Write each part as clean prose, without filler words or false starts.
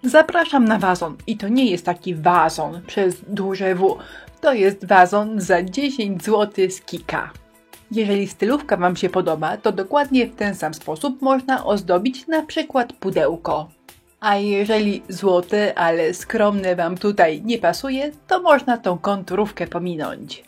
Zapraszam na wazon i to nie jest taki wazon przez duże W. To jest wazon za 10 zł z Kika. Jeżeli stylówka Wam się podoba, to dokładnie w ten sam sposób można ozdobić na przykład pudełko. A jeżeli złote, ale skromne Wam tutaj nie pasuje, to można tą konturówkę pominąć.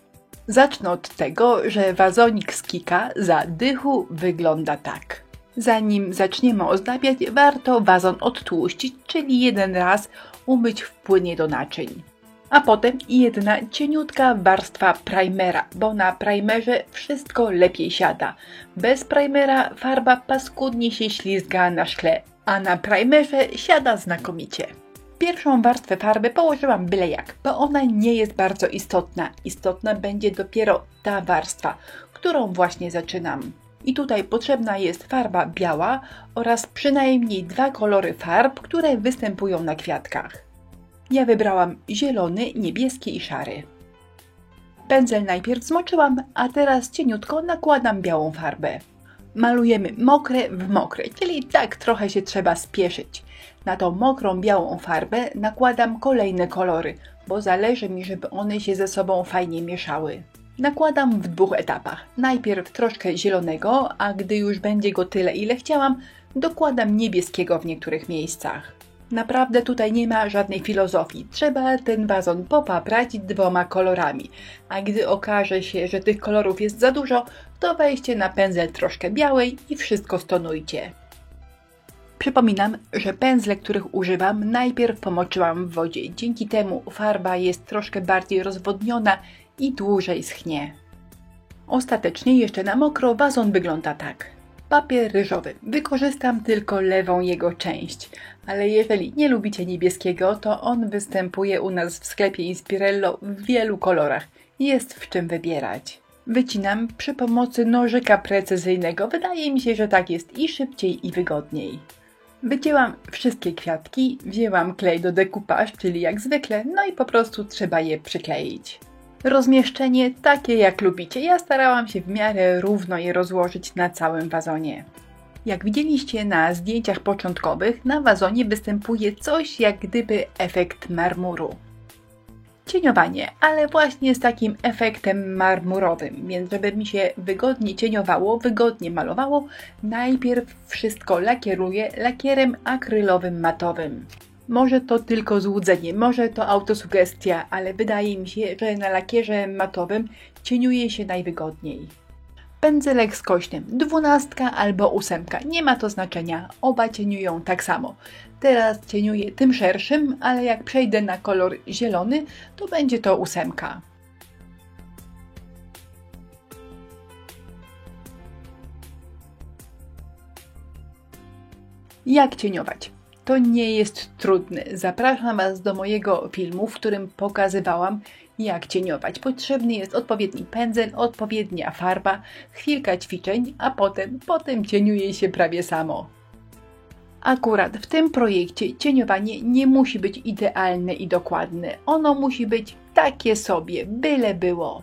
Zacznę od tego, że wazonik z Kika za dychu wygląda tak. Zanim zaczniemy ozdabiać, warto wazon odtłuścić, czyli jeden raz umyć w płynie do naczyń. A potem jedna cieniutka warstwa primera, bo na primerze wszystko lepiej siada. Bez primera farba paskudnie się ślizga na szkle, a na primerze siada znakomicie. Pierwszą warstwę farby położyłam byle jak, bo ona nie jest bardzo istotna. Istotna będzie dopiero ta warstwa, którą właśnie zaczynam. I tutaj potrzebna jest farba biała oraz przynajmniej 2 kolory farb, które występują na kwiatkach. Ja wybrałam zielony, niebieski i szary. Pędzel najpierw zmoczyłam, a teraz cieniutko nakładam białą farbę. Malujemy mokre w mokre, czyli tak trochę się trzeba spieszyć. Na tą mokrą białą farbę nakładam kolejne kolory, bo zależy mi, żeby one się ze sobą fajnie mieszały. Nakładam w 2 etapach. Najpierw troszkę zielonego, a gdy już będzie go tyle, ile chciałam, dokładam niebieskiego w niektórych miejscach. Naprawdę tutaj nie ma żadnej filozofii. Trzeba ten wazon popaprać 2 kolorami, a gdy okaże się, że tych kolorów jest za dużo, to weźcie na pędzel troszkę białej i wszystko stonujcie. Przypominam, że pędzle, których używam, najpierw pomoczyłam w wodzie. Dzięki temu farba jest troszkę bardziej rozwodniona i dłużej schnie. Ostatecznie jeszcze na mokro wazon wygląda tak. Papier ryżowy. Wykorzystam tylko lewą jego część, ale jeżeli nie lubicie niebieskiego, to on występuje u nas w sklepie Inspirello w wielu kolorach. Jest w czym wybierać. Wycinam przy pomocy nożyka precyzyjnego. Wydaje mi się, że tak jest i szybciej i wygodniej. Wycięłam wszystkie kwiatki, wzięłam klej do decoupage, czyli jak zwykle, no i po prostu trzeba je przykleić. Rozmieszczenie takie jak lubicie. Ja starałam się w miarę równo je rozłożyć na całym wazonie. Jak widzieliście na zdjęciach początkowych, na wazonie występuje coś jak gdyby efekt marmuru. Cieniowanie, ale właśnie z takim efektem marmurowym, więc żeby mi się wygodnie cieniowało, wygodnie malowało, najpierw wszystko lakieruję lakierem akrylowym matowym. Może to tylko złudzenie, może to autosugestia, ale wydaje mi się, że na lakierze matowym cieniuje się najwygodniej. Pędzelek skośnym, 12 albo 8, nie ma to znaczenia, oba cieniują tak samo. Teraz cieniuję tym szerszym, ale jak przejdę na kolor zielony, to będzie to 8. Jak cieniować? To nie jest trudne. Zapraszam Was do mojego filmu, w którym pokazywałam, jak cieniować. Potrzebny jest odpowiedni pędzel, odpowiednia farba, chwilka ćwiczeń, a potem cieniuje się prawie samo. Akurat w tym projekcie cieniowanie nie musi być idealne i dokładne. Ono musi być takie sobie, byle było.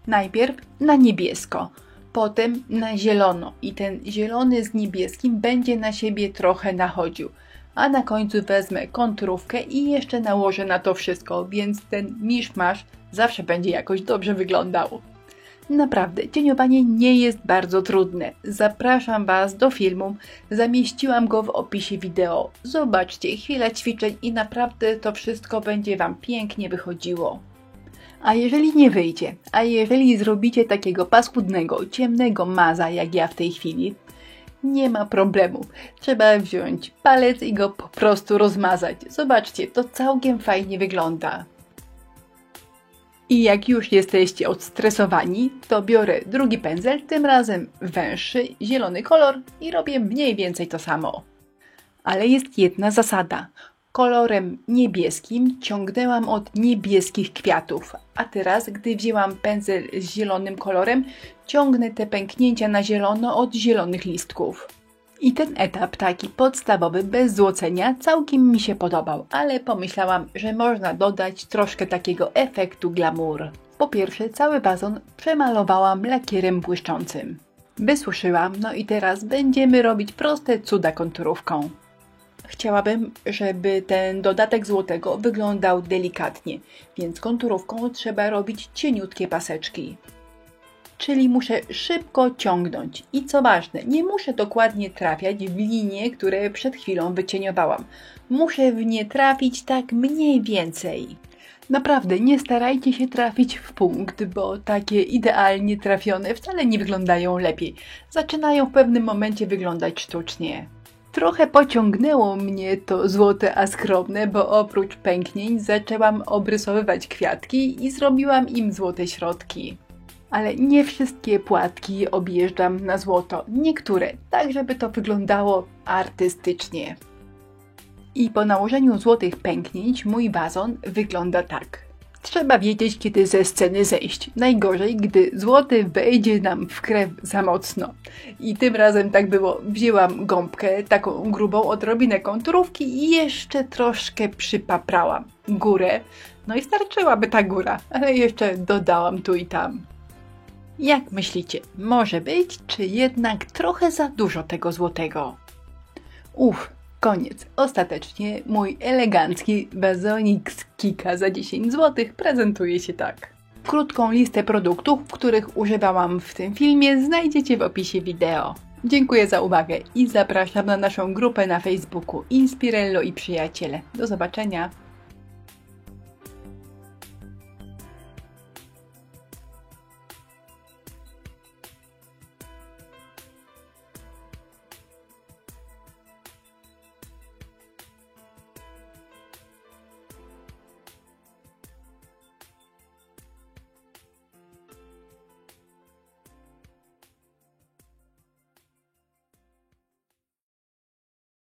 Najpierw na niebiesko, potem na zielono i ten zielony z niebieskim będzie na siebie trochę nachodził. A na końcu wezmę konturówkę i jeszcze nałożę na to wszystko, więc ten miszmasz zawsze będzie jakoś dobrze wyglądał. Naprawdę, cieniowanie nie jest bardzo trudne. Zapraszam Was do filmu, zamieściłam go w opisie wideo. Zobaczcie, chwila ćwiczeń i naprawdę to wszystko będzie Wam pięknie wychodziło. A jeżeli nie wyjdzie, a jeżeli zrobicie takiego paskudnego, ciemnego maza jak ja w tej chwili, nie ma problemu. Trzeba wziąć palec i go po prostu rozmazać. Zobaczcie, to całkiem fajnie wygląda. I jak już jesteście odstresowani, to biorę drugi pędzel, tym razem węższy, zielony kolor i robię mniej więcej to samo. Ale jest jedna zasada. Kolorem niebieskim ciągnęłam od niebieskich kwiatów, a teraz, gdy wzięłam pędzel z zielonym kolorem, ciągnę te pęknięcia na zielono od zielonych listków. I ten etap, taki podstawowy, bez złocenia, całkiem mi się podobał, ale pomyślałam, że można dodać troszkę takiego efektu glamour. Po pierwsze, cały wazon przemalowałam lakierem błyszczącym. Wysuszyłam, no i teraz będziemy robić proste cuda konturówką. Chciałabym, żeby ten dodatek złotego wyglądał delikatnie, więc konturówką trzeba robić cieniutkie paseczki. Czyli muszę szybko ciągnąć i co ważne, nie muszę dokładnie trafiać w linie, które przed chwilą wycieniowałam. Muszę w nie trafić tak mniej więcej. Naprawdę nie starajcie się trafić w punkt, bo takie idealnie trafione wcale nie wyglądają lepiej. Zaczynają w pewnym momencie wyglądać sztucznie. Trochę pociągnęło mnie to złote a skromne, bo oprócz pęknięć zaczęłam obrysowywać kwiatki i zrobiłam im złote środki. Ale nie wszystkie płatki objeżdżam na złoto, niektóre, tak żeby to wyglądało artystycznie. I po nałożeniu złotych pęknięć mój wazon wygląda tak. Trzeba wiedzieć, kiedy ze sceny zejść. Najgorzej, gdy złoty wejdzie nam w krew za mocno. I tym razem tak było. Wzięłam gąbkę, taką grubą, odrobinę konturówki i jeszcze troszkę przypaprałam górę. No i starczyłaby ta góra, ale jeszcze dodałam tu i tam. Jak myślicie, może być, czy jednak trochę za dużo tego złotego? Koniec. Ostatecznie mój elegancki wazonik z Kika za 10 zł prezentuje się tak. Krótką listę produktów, których używałam w tym filmie, znajdziecie w opisie wideo. Dziękuję za uwagę i zapraszam na naszą grupę na Facebooku Inspirello i Przyjaciele. Do zobaczenia!